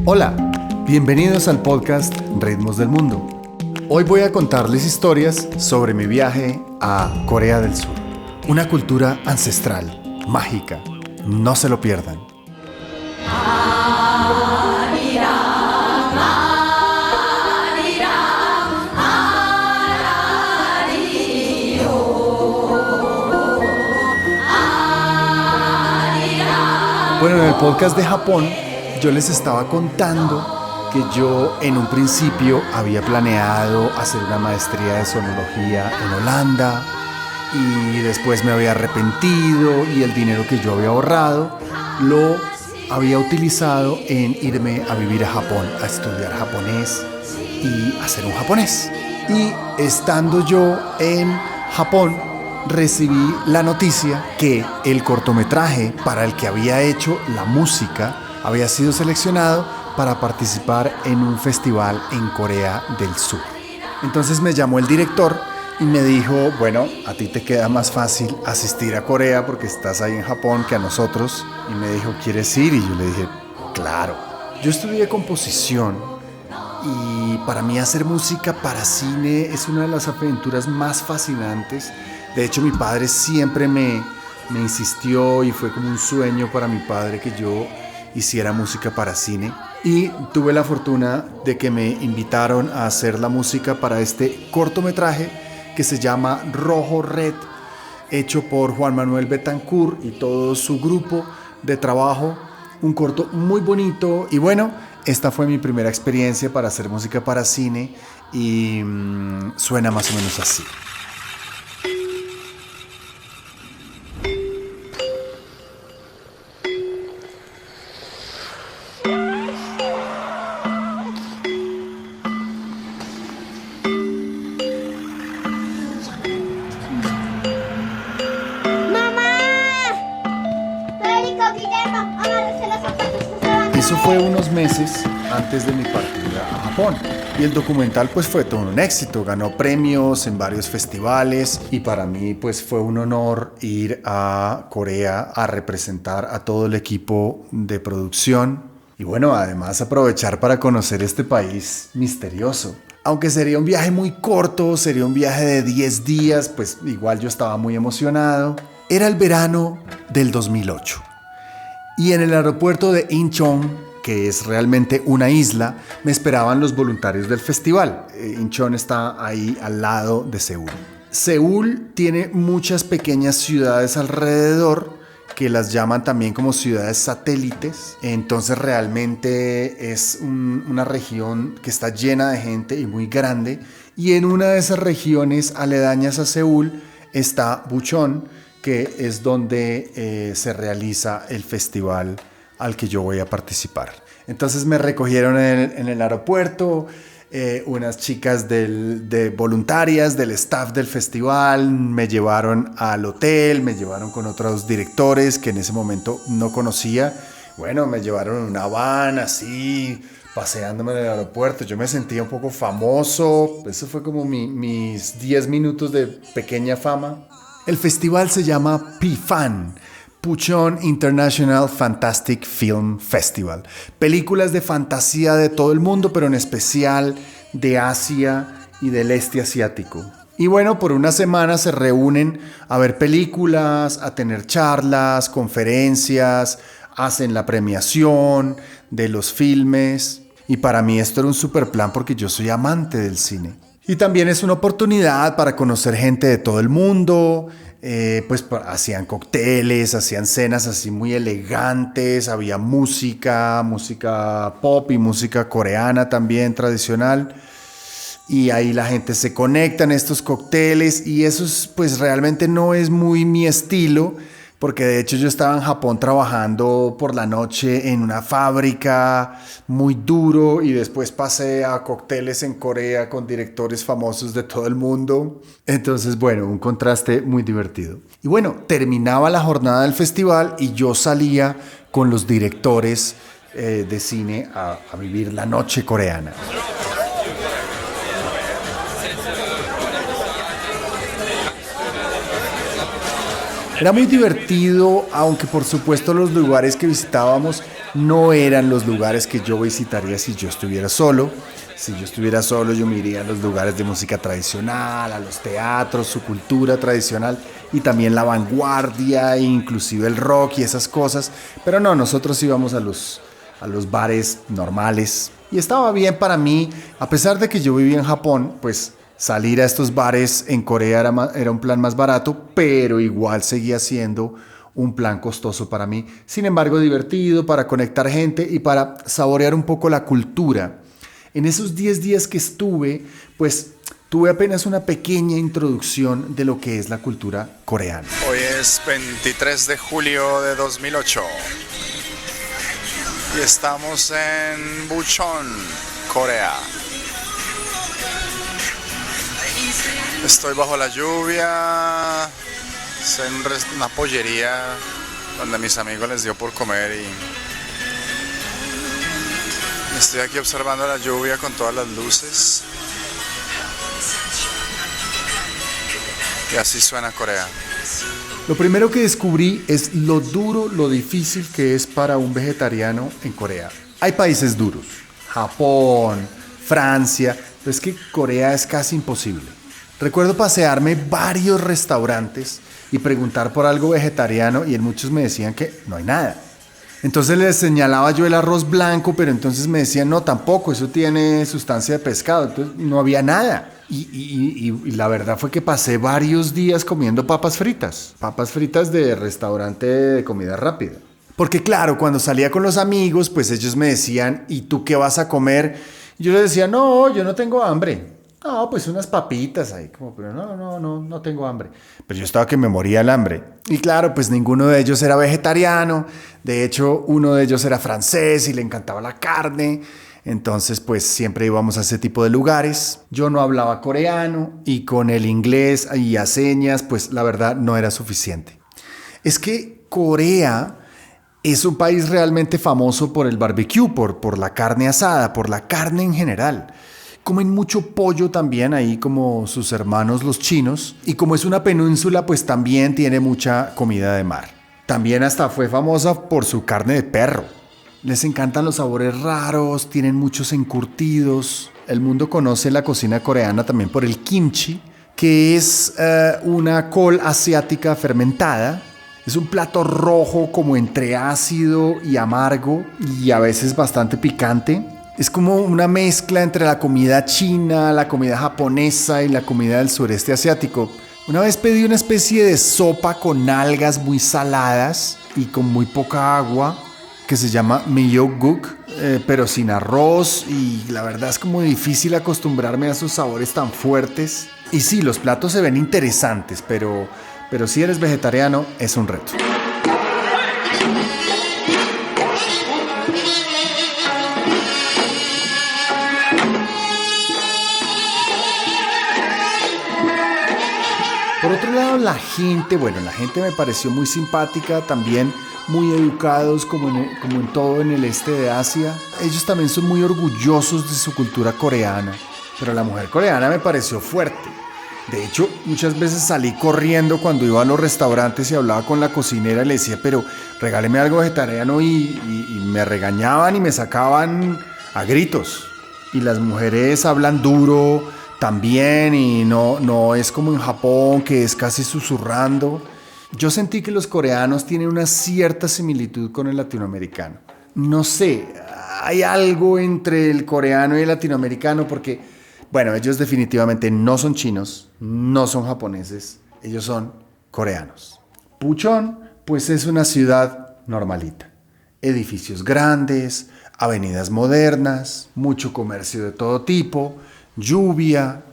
Hola, bienvenidos al podcast Ritmos del Mundo. Hoy voy a contarles historias sobre mi viaje a Corea del Sur. Una cultura ancestral, mágica. No se lo pierdan. Bueno, en el podcast de Japón yo les estaba contando que yo en un principio había planeado hacer una maestría de sonología en Holanda y después me había arrepentido y el dinero que yo había ahorrado lo había utilizado en irme a vivir a Japón, a estudiar japonés y hacer un japonés. Y estando yo en Japón, recibí la noticia que el cortometraje para el que había hecho la música había sido seleccionado para participar en un festival en Corea del Sur. Entonces me llamó el director y me dijo, bueno, a ti te queda más fácil asistir a Corea porque estás ahí en Japón que a nosotros. Y me dijo, ¿quieres ir? Y yo le dije, claro. Yo estudié composición y para mí hacer música para cine es una de las aventuras más fascinantes. De hecho, mi padre siempre me insistió y fue como un sueño para mi padre que yo hiciera música para cine. Y tuve la fortuna de que me invitaron a hacer la música para este cortometraje que se llama Rojo Red, hecho por Juan Manuel Betancourt y todo su grupo de trabajo. Un corto muy bonito y bueno, esta fue mi primera experiencia para hacer música para cine y suena más o menos así. Eso fue unos meses antes de mi partida a Japón y el documental pues fue todo un éxito, ganó premios en varios festivales y para mí pues fue un honor ir a Corea a representar a todo el equipo de producción y bueno, además aprovechar para conocer este país misterioso. Aunque sería un viaje muy corto, sería un viaje de 10 días, pues igual yo estaba muy emocionado. Era el verano del 2008. Y en el aeropuerto de Incheon, que es realmente una isla, me esperaban los voluntarios del festival. Incheon está ahí al lado de Seúl. Seúl tiene muchas pequeñas ciudades alrededor que las llaman también como ciudades satélites. Entonces realmente es una región que está llena de gente y muy grande. Y en una de esas regiones aledañas a Seúl está Bucheon, que es donde se realiza el festival al que yo voy a participar. Entonces me recogieron en el aeropuerto, unas chicas de voluntarias del staff del festival, me llevaron al hotel, me llevaron con otros directores que en ese momento no conocía. Bueno, me llevaron en una van así, paseándome en el aeropuerto. Yo me sentía un poco famoso, eso fue como mis 10 minutos de pequeña fama. El festival se llama PFAN, Bucheon International Fantastic Film Festival. Películas de fantasía de todo el mundo, pero en especial de Asia y del este asiático. Y bueno, por una semana se reúnen a ver películas, a tener charlas, conferencias, hacen la premiación de los filmes. Y para mí esto era un super plan porque yo soy amante del cine. Y también es una oportunidad para conocer gente de todo el mundo, hacían cócteles, hacían cenas así muy elegantes, había música pop y música coreana también tradicional. Y ahí la gente se conecta en estos cócteles y eso pues realmente no es muy mi estilo. Porque de hecho yo estaba en Japón trabajando por la noche en una fábrica muy duro y después pasé a cócteles en Corea con directores famosos de todo el mundo. Entonces, bueno, un contraste muy divertido. Y bueno, terminaba la jornada del festival y yo salía con los directores de cine a vivir la noche coreana. Era muy divertido, aunque por supuesto los lugares que visitábamos no eran los lugares que yo visitaría si yo estuviera solo. Si yo estuviera solo, yo me iría a los lugares de música tradicional, a los teatros, su cultura tradicional y también la vanguardia, e inclusive el rock y esas cosas. Pero no, nosotros íbamos a los bares normales y estaba bien para mí, a pesar de que yo vivía en Japón, pues salir a estos bares en Corea era un plan más barato, pero igual seguía siendo un plan costoso para mí. Sin embargo, divertido para conectar gente y para saborear un poco la cultura. En esos 10 días que estuve, pues tuve apenas una pequeña introducción de lo que es la cultura coreana. Hoy es 23 de julio de 2008 y estamos en Bucheon, Corea. Estoy bajo la lluvia, estoy en una pollería donde a mis amigos les dio por comer y estoy aquí observando la lluvia con todas las luces. Y así suena Corea. Lo primero que descubrí es lo duro, lo difícil que es para un vegetariano en Corea. Hay países duros, Japón, Francia, pero es que Corea es casi imposible. Recuerdo pasearme varios restaurantes y preguntar por algo vegetariano y en muchos me decían que no hay nada. Entonces les señalaba yo el arroz blanco, pero entonces me decían, no, tampoco, eso tiene sustancia de pescado. Entonces no había nada. Y la verdad fue que pasé varios días comiendo papas fritas de restaurante de comida rápida. Porque claro, cuando salía con los amigos, pues ellos me decían, ¿y tú qué vas a comer? Y yo les decía, no, yo no tengo hambre. No, pues unas papitas ahí, como, pero no tengo hambre. Pero yo estaba que me moría el hambre. Y claro, pues ninguno de ellos era vegetariano. De hecho, uno de ellos era francés y le encantaba la carne. Entonces, pues siempre íbamos a ese tipo de lugares. Yo no hablaba coreano y con el inglés y a señas, pues la verdad no era suficiente. Es que Corea es un país realmente famoso por el barbecue, por la carne asada, por la carne en general. Comen mucho pollo también ahí como sus hermanos los chinos. Y como es una península, pues también tiene mucha comida de mar. También hasta fue famosa por su carne de perro. Les encantan los sabores raros, tienen muchos encurtidos. El mundo conoce la cocina coreana también por el kimchi, que es una col asiática fermentada. Es un plato rojo como entre ácido y amargo y a veces bastante picante. Es como una mezcla entre la comida china, la comida japonesa y la comida del sureste asiático. Una vez pedí una especie de sopa con algas muy saladas y con muy poca agua que se llama myeokguk, pero sin arroz, y la verdad es como difícil acostumbrarme a esos sabores tan fuertes. Y sí, los platos se ven interesantes, pero si eres vegetariano es un reto. Por otro lado, la gente me pareció muy simpática, también muy educados como en todo en el este de Asia. Ellos también son muy orgullosos de su cultura coreana, pero la mujer coreana me pareció fuerte. De hecho, muchas veces salí corriendo cuando iba a los restaurantes y hablaba con la cocinera y le decía, pero regáleme algo vegetariano y me regañaban y me sacaban a gritos. Y las mujeres hablan duro también y no es como en Japón que es casi susurrando. Yo sentí que los coreanos tienen una cierta similitud con el latinoamericano. No sé, hay algo entre el coreano y el latinoamericano porque, bueno, ellos definitivamente no son chinos, no son japoneses, ellos son coreanos. Bucheon, pues es una ciudad normalita. Edificios grandes, avenidas modernas, mucho comercio de todo tipo, lluvia,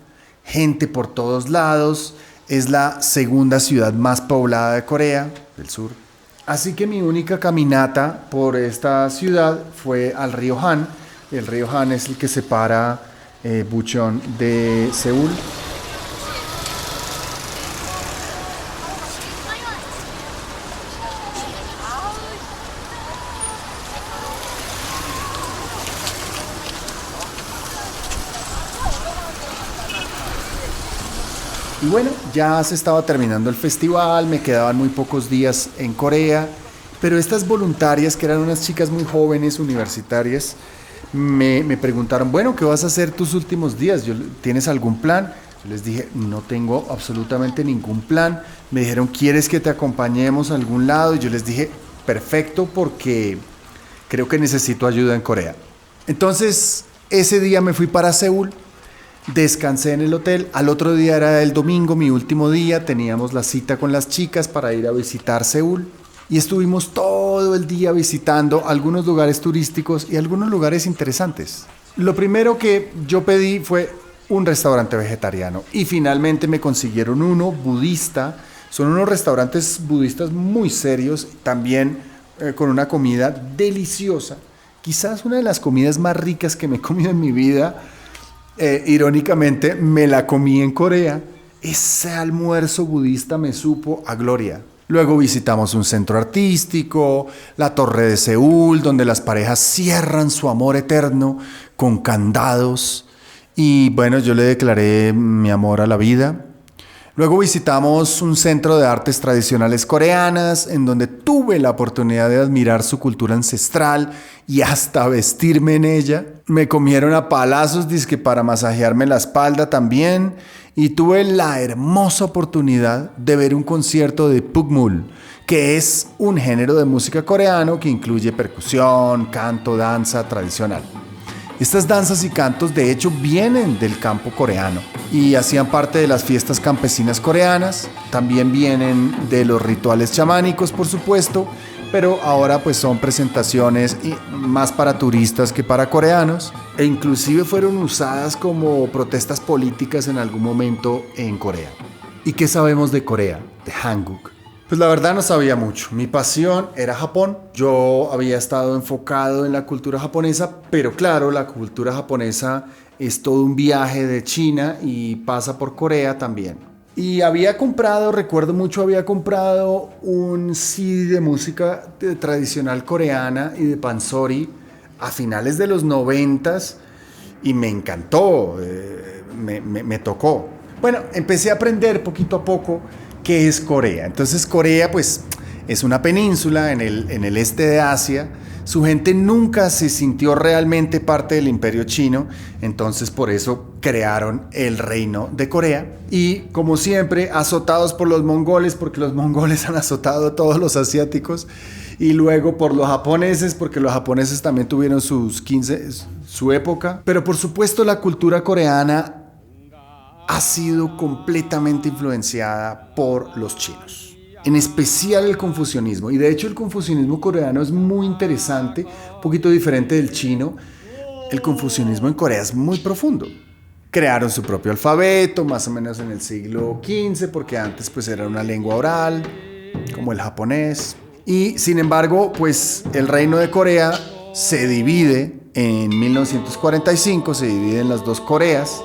gente por todos lados. Es la segunda ciudad más poblada de Corea del Sur. Así que mi única caminata por esta ciudad fue al río Han. El río Han es el que separa Bucheon de Seúl. Y bueno, ya se estaba terminando el festival, me quedaban muy pocos días en Corea Pero estas voluntarias, que eran unas chicas muy jóvenes, universitarias, me preguntaron, bueno, ¿qué vas a hacer tus últimos días? ¿Tienes algún plan? Yo les dije, no tengo absolutamente ningún plan. Me dijeron, ¿quieres que te acompañemos a algún lado? Y yo les dije, perfecto, porque creo que necesito ayuda en Corea. Entonces, ese día me fui para Seúl, descansé en el hotel. Al otro día era el domingo, mi último día. Teníamos la cita con las chicas para ir a visitar Seúl. Y estuvimos todo el día visitando algunos lugares turísticos y algunos lugares interesantes. Lo primero que yo pedí fue un restaurante vegetariano y finalmente me consiguieron uno budista. Son unos restaurantes budistas muy serios, también con una comida deliciosa. Quizás una de las comidas más ricas que me he comido en mi vida. Irónicamente, me la comí en Corea. Ese almuerzo budista me supo a gloria. Luego visitamos un centro artístico, la Torre de Seúl, donde las parejas cierran su amor eterno con candados. Y bueno, yo le declaré mi amor a la vida. Luego visitamos un centro de artes tradicionales coreanas, en donde tuve la oportunidad de admirar su cultura ancestral y hasta vestirme en ella. Me comieron a palazos dizque para masajearme la espalda también. Y tuve la hermosa oportunidad de ver un concierto de Pukmul, que es un género de música coreano que incluye percusión, canto, danza tradicional. Estas danzas y cantos de hecho vienen del campo coreano y hacían parte de las fiestas campesinas coreanas, también vienen de los rituales chamánicos por supuesto, pero ahora pues son presentaciones más para turistas que para coreanos e inclusive fueron usadas como protestas políticas en algún momento en Corea. ¿Y qué sabemos de Corea, de Hanguk? Pues la verdad no sabía mucho. Mi pasión era Japón. Yo había estado enfocado en la cultura japonesa, pero claro, la cultura japonesa es todo un viaje de China y pasa por Corea también. Y recuerdo mucho, había comprado un CD de música tradicional coreana y de pansori a finales de los 90s y me encantó, me tocó. Bueno, empecé a aprender poquito a poco qué es Corea. Entonces Corea pues es una península en el este de Asia. Su gente nunca se sintió realmente parte del imperio chino, entonces por eso crearon el reino de Corea. Y como siempre, azotados por los mongoles, porque los mongoles han azotado a todos los asiáticos, y luego por los japoneses, porque los japoneses también tuvieron su época. Pero por supuesto la cultura coreana ha sido completamente influenciada por los chinos, en especial el confucianismo. Y de hecho el confucianismo coreano es muy interesante, un poquito diferente del chino. El confucianismo en Corea es muy profundo. Crearon su propio alfabeto, más o menos en el siglo XV, porque antes pues era una lengua oral, como el japonés. Y sin embargo, pues el reino de Corea se divide en 1945, se divide en las dos Coreas,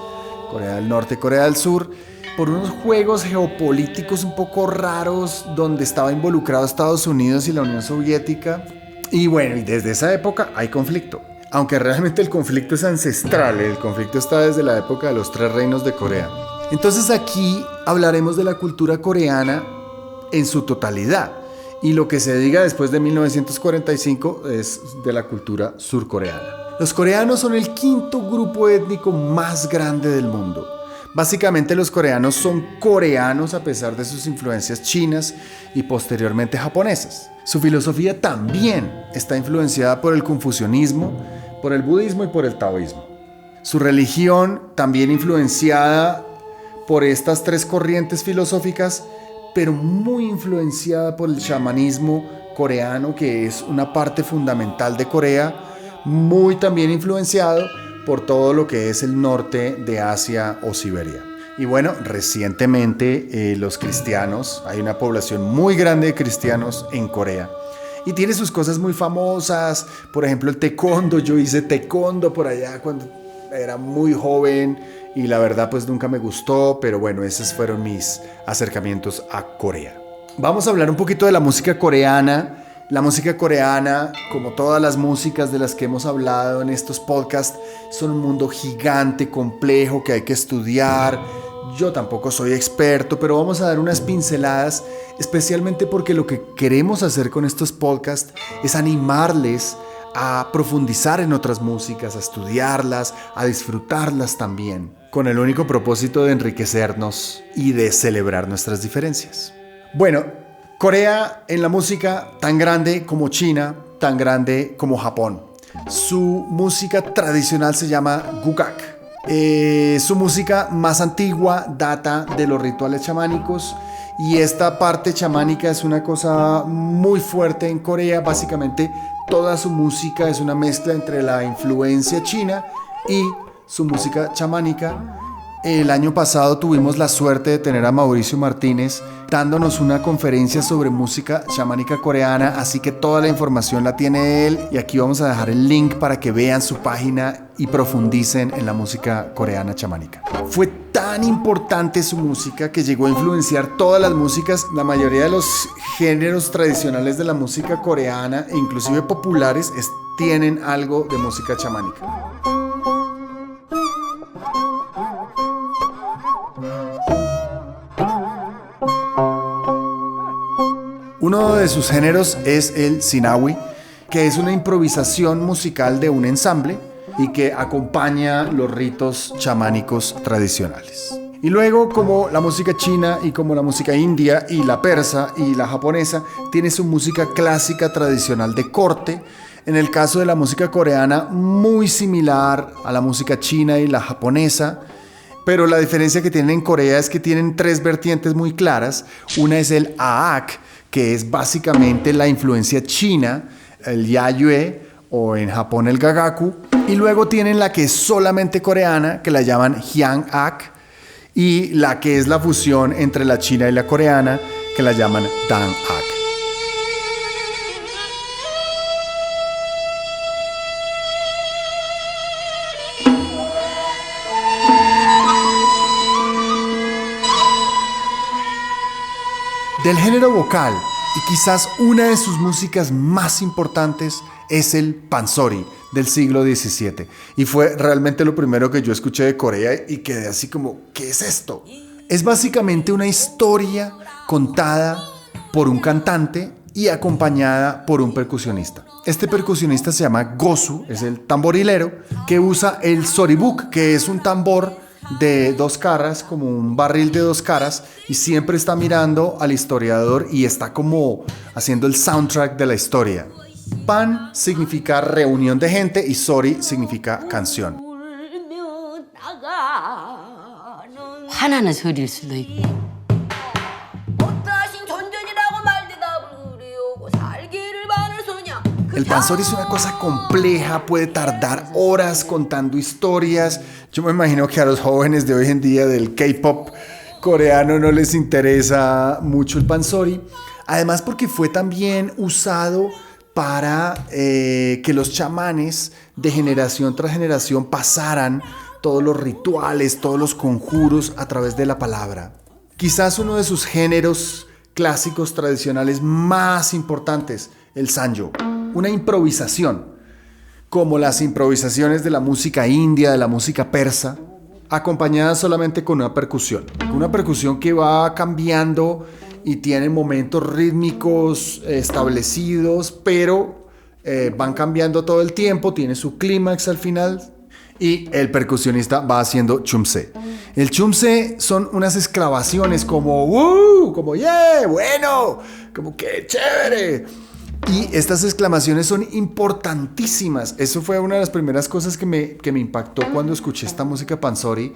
Corea del Norte y Corea del Sur, por unos juegos geopolíticos un poco raros donde estaba involucrado Estados Unidos y la Unión Soviética. Y bueno, y desde esa época hay conflicto. Aunque realmente el conflicto es ancestral, el conflicto está desde la época de los 3 reinos de Corea. Entonces aquí hablaremos de la cultura coreana en su totalidad. Y lo que se diga después de 1945 es de la cultura surcoreana. Los coreanos son el 5º grupo étnico más grande del mundo. Básicamente los coreanos son coreanos a pesar de sus influencias chinas y posteriormente japonesas. Su filosofía también está influenciada por el confucianismo, por el budismo y por el taoísmo. Su religión también influenciada por estas 3 corrientes filosóficas, pero muy influenciada por el chamanismo coreano, que es una parte fundamental de Corea, muy también influenciado por todo lo que es el norte de Asia o Siberia. Y bueno, recientemente los cristianos, hay una población muy grande de cristianos en Corea y tiene sus cosas muy famosas, por ejemplo el taekwondo. Yo hice taekwondo por allá cuando era muy joven y la verdad pues nunca me gustó, pero bueno, esos fueron mis acercamientos a Corea. Vamos a hablar un poquito de la música coreana. La música coreana, como todas las músicas de las que hemos hablado en estos podcasts, son un mundo gigante, complejo, que hay que estudiar. Yo tampoco soy experto, pero vamos a dar unas pinceladas, especialmente porque lo que queremos hacer con estos podcasts es animarles a profundizar en otras músicas, a estudiarlas, a disfrutarlas también, con el único propósito de enriquecernos y de celebrar nuestras diferencias. Bueno, Corea en la música tan grande como China, tan grande como Japón. Su música tradicional se llama gukak. Su música más antigua data de los rituales chamánicos y esta parte chamánica es una cosa muy fuerte en Corea. Básicamente toda su música es una mezcla entre la influencia china y su música chamánica. El año pasado tuvimos la suerte de tener a Mauricio Martínez dándonos una conferencia sobre música chamánica coreana, así que toda la información la tiene él y aquí vamos a dejar el link para que vean su página y profundicen en la música coreana chamánica. Fue tan importante su música que llegó a influenciar todas las músicas, la mayoría de los géneros tradicionales de la música coreana e inclusive populares tienen algo de música chamánica. Uno de sus géneros es el sinawi, que es una improvisación musical de un ensamble y que acompaña los ritos chamánicos tradicionales. Y luego, como la música china y como la música india y la persa y la japonesa, tiene su música clásica tradicional de corte. En el caso de la música coreana, muy similar a la música china y la japonesa. Pero la diferencia que tienen en Corea es que tienen tres vertientes muy claras. Una es el aak, que es básicamente la influencia china, el yayue o en Japón el gagaku. Y luego tienen la que es solamente coreana, que la llaman hyangak, y la que es la fusión entre la china y la coreana, que la llaman dangak. Del género vocal, y quizás una de sus músicas más importantes es el pansori del siglo XVII. Y fue realmente lo primero que yo escuché de Corea y quedé así como, ¿qué es esto? Es básicamente una historia contada por un cantante y acompañada por un percusionista. Este percusionista se llama Gosu, es el tamborilero que usa el soribuk, que es un tambor de dos caras, como un barril de dos caras, y siempre está mirando al historiador y está como haciendo el soundtrack de la historia. Pan significa reunión de gente y sori significa canción. 화나는 소리일 수도 있고. El pansori es una cosa compleja, puede tardar horas contando historias. Yo me imagino que a los jóvenes de hoy en día del K-pop coreano no les interesa mucho el pansori. Además porque fue también usado para que los chamanes de generación tras generación pasaran todos los rituales, todos los conjuros a través de la palabra. Quizás uno de sus géneros clásicos tradicionales más importantes, el sanjo. Una improvisación, como las improvisaciones de la música india, de la música persa, acompañada solamente con una percusión que va cambiando y tiene momentos rítmicos establecidos, pero van cambiando todo el tiempo, tiene su clímax al final y el percusionista va haciendo chumse. El chumse son unas exclamaciones como ¡wow! Como ¡yeah! ¡Bueno! Como ¡qué chévere! Y estas exclamaciones son importantísimas. Eso fue una de las primeras cosas que me impactó cuando escuché esta música pansori.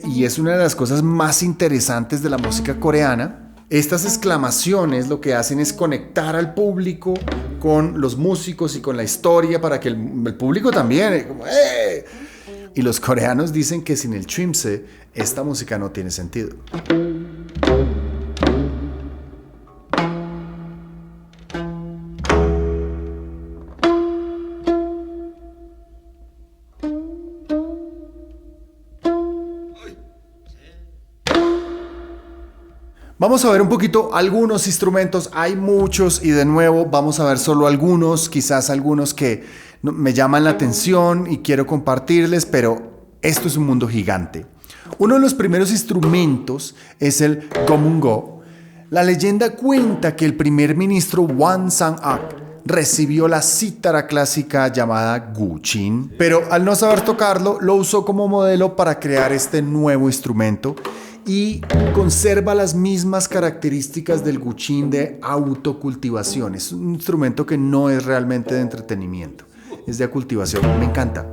Y es una de las cosas más interesantes de la música coreana. Estas exclamaciones lo que hacen es conectar al público con los músicos y con la historia para que el público también... como, ¡eh! Y los coreanos dicen que sin el chumse esta música no tiene sentido. Vamos a ver un poquito algunos instrumentos, hay muchos y de nuevo vamos a ver solo algunos, quizás algunos que me llaman la atención y quiero compartirles, pero esto es un mundo gigante. Uno de los primeros instrumentos es el gomungo. La leyenda cuenta que el primer ministro Hwang Sang-ak recibió la cítara clásica llamada guqin, pero al no saber tocarlo, lo usó como modelo para crear este nuevo instrumento y conserva las mismas características del guqin de autocultivación. Es un instrumento que no es realmente de entretenimiento, es de cultivación. Me encanta.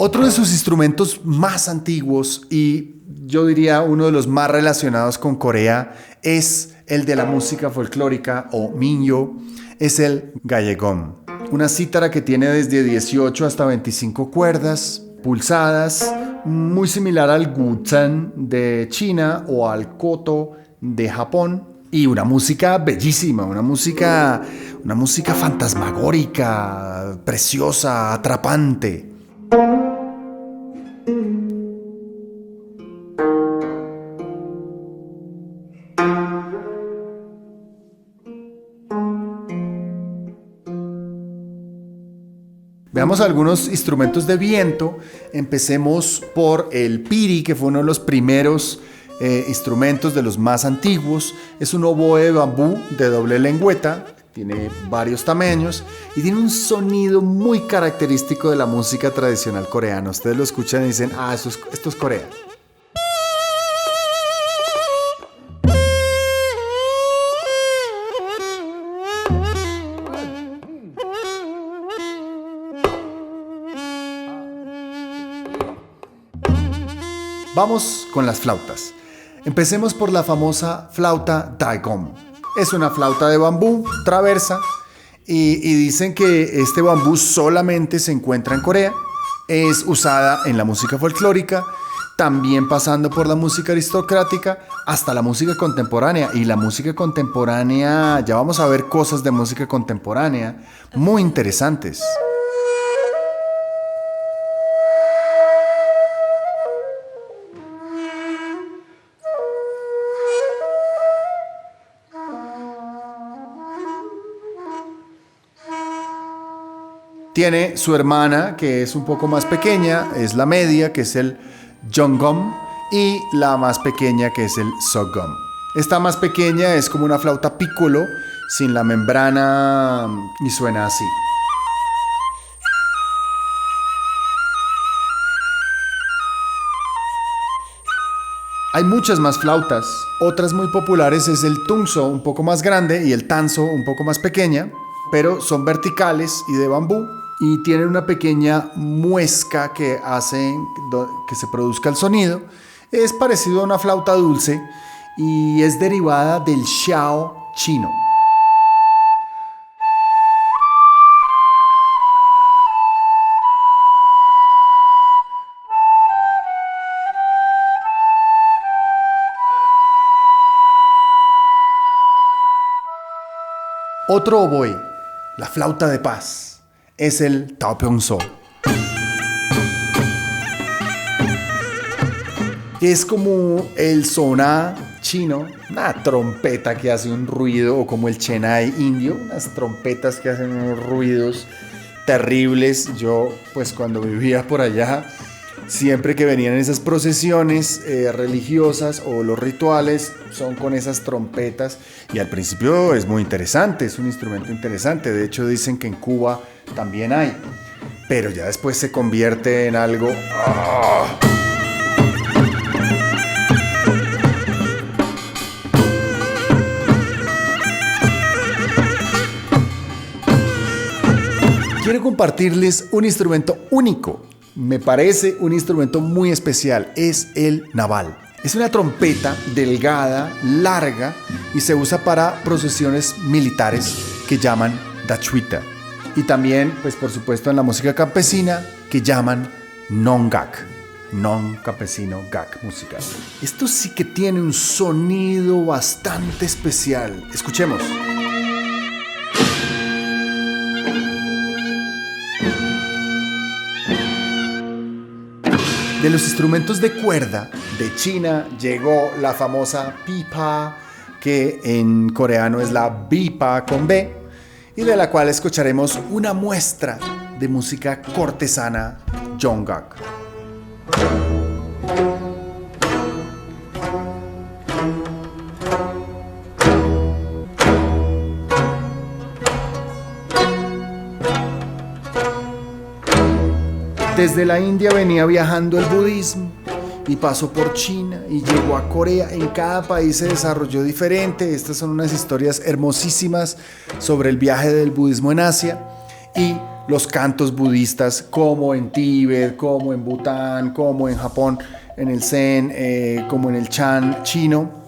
Otro de sus instrumentos más antiguos y yo diría uno de los más relacionados con Corea es el de la música folclórica o minyo, es el gallegón. Una cítara que tiene desde 18 hasta 25 cuerdas pulsadas, muy similar al guzheng de China o al koto de Japón. Y una música bellísima, una música fantasmagórica, preciosa, atrapante. Veamos algunos instrumentos de viento. Empecemos por el piri, que fue uno de los primeros instrumentos, de los más antiguos. Es un oboe de bambú de doble lengüeta, tiene varios tamaños y tiene un sonido muy característico de la música tradicional coreana. Ustedes lo escuchan y dicen, esto es Corea. Vamos con las flautas. Empecemos por la famosa flauta daegom. Es una flauta de bambú traversa y dicen que este bambú solamente se encuentra en Corea. Es usada en la música folclórica, también pasando por la música aristocrática hasta la música contemporánea. Y la música contemporánea, ya vamos a ver cosas de música contemporánea muy interesantes. Tiene su hermana, que es un poco más pequeña, es la media, que es el jeongum, y la más pequeña, que es el sogum. Esta más pequeña es como una flauta piccolo, sin la membrana, y suena así. Hay muchas más flautas. Otras muy populares es el tungso, un poco más grande, y el tanso, un poco más pequeña, pero son verticales y de bambú. Y tienen una pequeña muesca que hace que se produzca el sonido. Es parecido a una flauta dulce y es derivada del xiao chino. Otro oboe, la flauta de paz, es el taopyeongso, que es como el soná chino, una trompeta que hace un ruido, o como el chennai indio, unas trompetas que hacen unos ruidos terribles. Yo, pues cuando vivía por allá, siempre que venían esas procesiones religiosas o los rituales, son con esas trompetas. Y al principio es muy interesante, es un instrumento interesante. De hecho, dicen que en Cuba también hay. Pero ya después se convierte en algo... ¡Oh! Quiero compartirles un instrumento único. Me parece un instrumento muy especial. Es el naval. Es una trompeta delgada, larga, y se usa para procesiones militares que llaman dachuita. Y también, pues por supuesto, en la música campesina que llaman nongak. Non Campesino Gag Musical. Esto sí que tiene un sonido bastante especial. Escuchemos. De los instrumentos de cuerda de China llegó la famosa pipa, que en coreano es la bipa con B, y de la cual escucharemos una muestra de música cortesana Jonggak. Desde la India venía viajando el budismo y pasó por China y llegó a Corea. En cada país se desarrolló diferente. Estas son unas historias hermosísimas sobre el viaje del budismo en Asia y los cantos budistas, como en Tíbet, como en Bután, como en Japón, en el Zen, como en el Chan chino.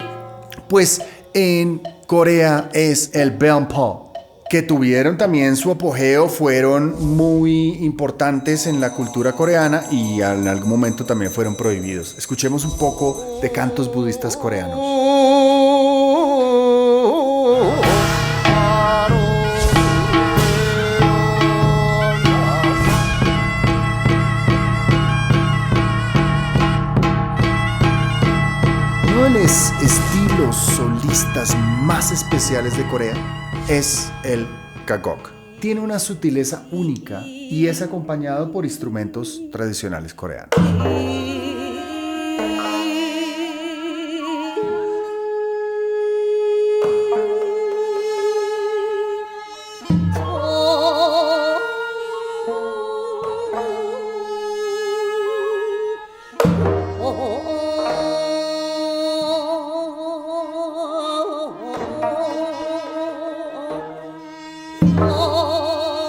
Pues en Corea es el Beonpo, que tuvieron también su apogeo, fueron muy importantes en la cultura coreana y en algún momento también fueron prohibidos. Escuchemos un poco de cantos budistas coreanos. Uno de los estilos solistas más especiales de Corea es el Kagok. Tiene una sutileza única y es acompañado por instrumentos tradicionales coreanos.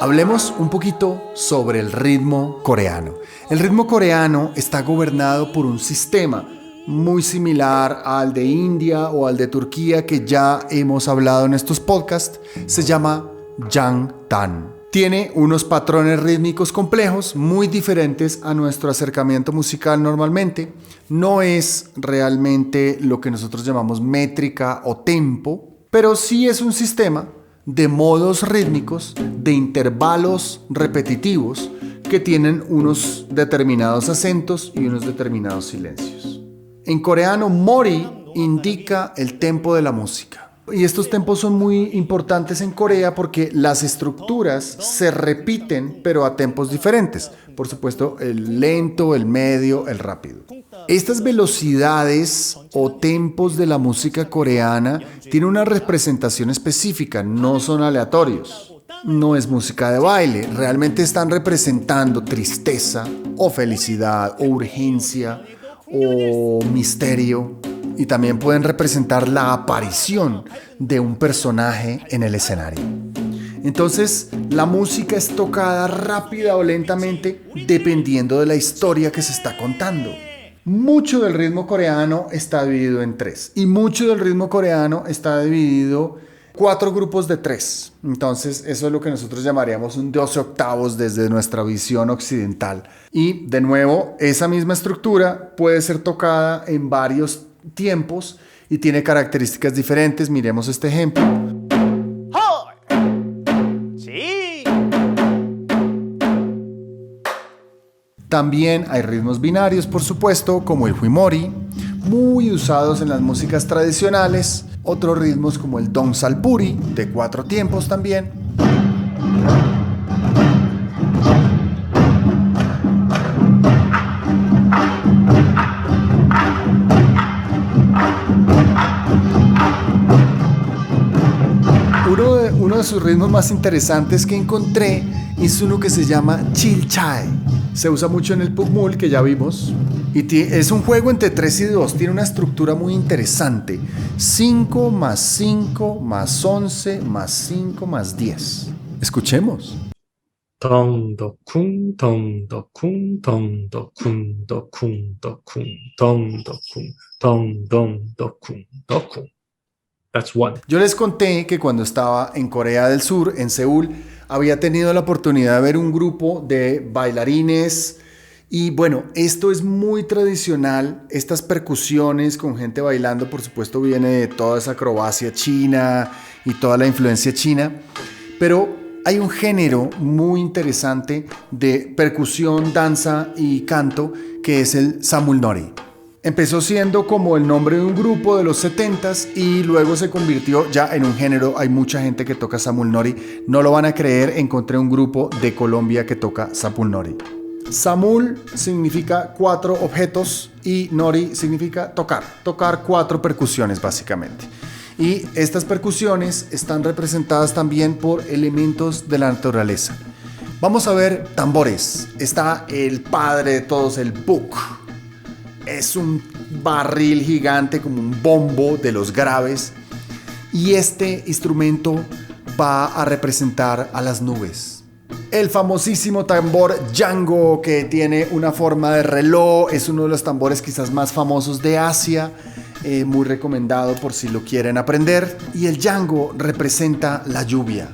Hablemos un poquito sobre el ritmo coreano. El ritmo coreano está gobernado por un sistema muy similar al de India o al de Turquía, que ya hemos hablado en estos podcasts. Se llama Jangdan. Tiene unos patrones rítmicos complejos, muy diferentes a nuestro acercamiento musical normalmente. No es realmente lo que nosotros llamamos métrica o tempo, pero sí es un sistema de modos rítmicos, de intervalos repetitivos que tienen unos determinados acentos y unos determinados silencios. En coreano, mori indica el tempo de la música. Y estos tempos son muy importantes en Corea porque las estructuras se repiten pero a tempos diferentes. Por supuesto, el lento, el medio, el rápido. Estas velocidades o tempos de la música coreana tienen una representación específica, no son aleatorios. No es música de baile, realmente están representando tristeza o felicidad o urgencia o misterio. Y también pueden representar la aparición de un personaje en el escenario. Entonces, la música es tocada rápida o lentamente dependiendo de la historia que se está contando. Mucho del ritmo coreano está dividido en 3 y mucho del ritmo coreano está dividido 4 grupos de 3. Entonces, eso es lo que nosotros llamaríamos un 12 octavos desde nuestra visión occidental. Y, de nuevo, esa misma estructura puede ser tocada en varios tiempos y tiene características diferentes. Miremos este ejemplo. Sí. También hay ritmos binarios, por supuesto, como el huimori, muy usados en las músicas tradicionales. Otros ritmos como el dongsalpuri, de 4 tiempos también. Uno de sus ritmos más interesantes que encontré es uno que se llama chilchae. Se usa mucho en el pukmul, que ya vimos. Y es un juego entre 3 y 2. Tiene una estructura muy interesante. 5 más 5 más 11 más 5 más 10. Escuchemos. Dong do kun dong do kun dong do kun do kun do kun dong do kun dong dong do kun do kun. That's one. Yo les conté que cuando estaba en Corea del Sur, en Seúl, había tenido la oportunidad de ver un grupo de bailarines Y bueno, esto es muy tradicional, estas percusiones con gente bailando, por supuesto viene de toda esa acrobacia china y toda la influencia china, pero hay un género muy interesante de percusión, danza y canto que es el samulnori. Empezó siendo como el nombre de un grupo de los 70s y luego se convirtió ya en un género. Hay mucha gente que toca samulnori. No lo van a creer, encontré un grupo de Colombia que toca samulnori. Samul significa 4 objetos y nori significa tocar. Tocar 4 percusiones básicamente. Y estas percusiones están representadas también por elementos de la naturaleza. Vamos a ver tambores. Está el padre de todos, el buk. Es un barril gigante como un bombo de los graves y este instrumento va a representar a las nubes. El famosísimo tambor Django, que tiene una forma de reloj, es uno de los tambores quizás más famosos de Asia, muy recomendado por si lo quieren aprender. Y el Django representa la lluvia.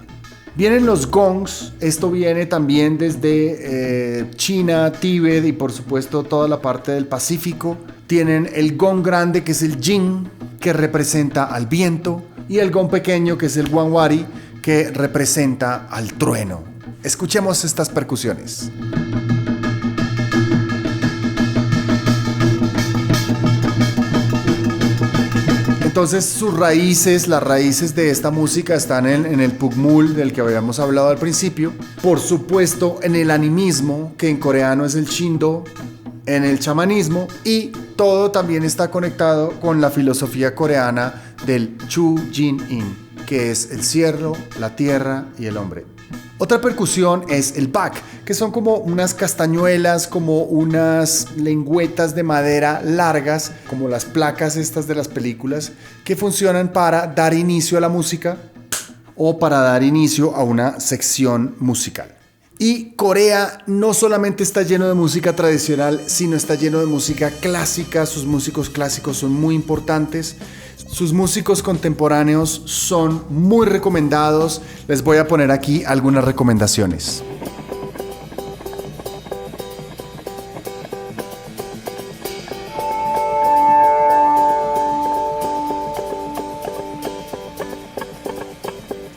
Vienen los gongs, esto viene también desde China, Tíbet y por supuesto toda la parte del Pacífico. Tienen el gong grande que es el jing, que representa al viento, y el gong pequeño que es el guanwari, que representa al trueno. Escuchemos estas percusiones. Entonces sus raíces, las raíces de esta música están en el pukmul del que habíamos hablado al principio. Por supuesto en el animismo, que en coreano es el Shindo, en el chamanismo, y todo también está conectado con la filosofía coreana del Chu Jin In, que es el cielo, la tierra y el hombre. Otra percusión es el bak, que son como unas castañuelas, como unas lengüetas de madera largas, como las placas estas de las películas, que funcionan para dar inicio a la música o para dar inicio a una sección musical. Y Corea no solamente está lleno de música tradicional, sino está lleno de música clásica. Sus músicos clásicos son muy importantes. Sus músicos contemporáneos son muy recomendados. Les voy a poner aquí algunas recomendaciones.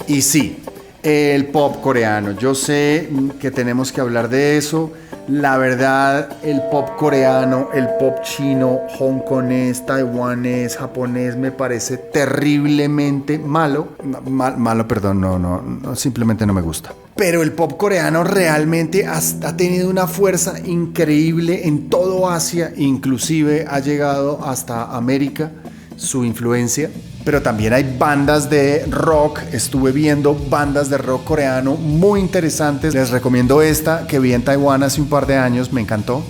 Y sí, el pop coreano. Yo sé que tenemos que hablar de eso. La verdad, el pop coreano, el pop chino, hongkonés, taiwanés, japonés me parece terriblemente malo. No, simplemente no me gusta. Pero el pop coreano realmente ha tenido una fuerza increíble en todo Asia, inclusive ha llegado hasta América, su influencia. Pero también hay bandas de rock, estuve viendo bandas de rock coreano muy interesantes. Les recomiendo esta que vi en Taiwán hace un par de años, me encantó.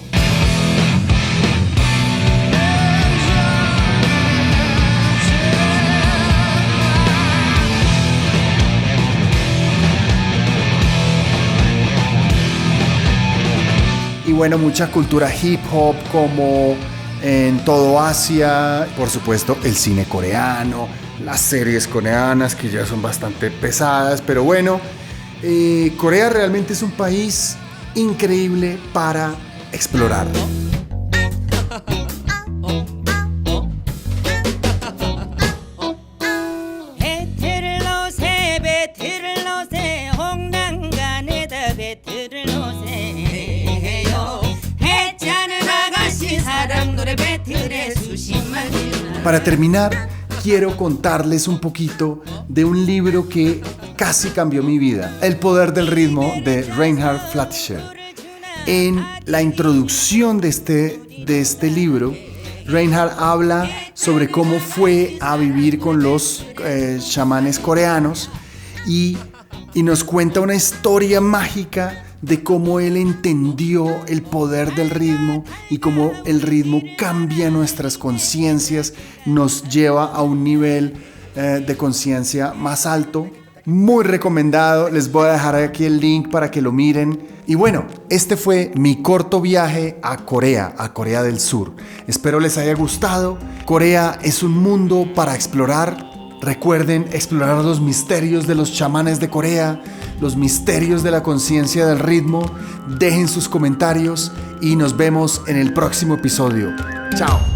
Y bueno, mucha cultura hip hop como en todo Asia, por supuesto el cine coreano, las series coreanas que ya son bastante pesadas, pero bueno, Corea realmente es un país increíble para explorar. Para terminar, quiero contarles un poquito de un libro que casi cambió mi vida, El poder del ritmo, de Reinhard Flattscher. En la introducción de este libro, Reinhard habla sobre cómo fue a vivir con los chamanes coreanos y nos cuenta una historia mágica de cómo él entendió el poder del ritmo y cómo el ritmo cambia nuestras conciencias, nos lleva a un nivel de conciencia más alto. Muy recomendado, les voy a dejar aquí el link para que lo miren. Y bueno, este fue mi corto viaje a Corea del Sur. Espero les haya gustado. Corea es un mundo para explorar. Recuerden explorar los misterios de los chamanes de Corea, los misterios de la conciencia del ritmo. Dejen sus comentarios y nos vemos en el próximo episodio. Chao.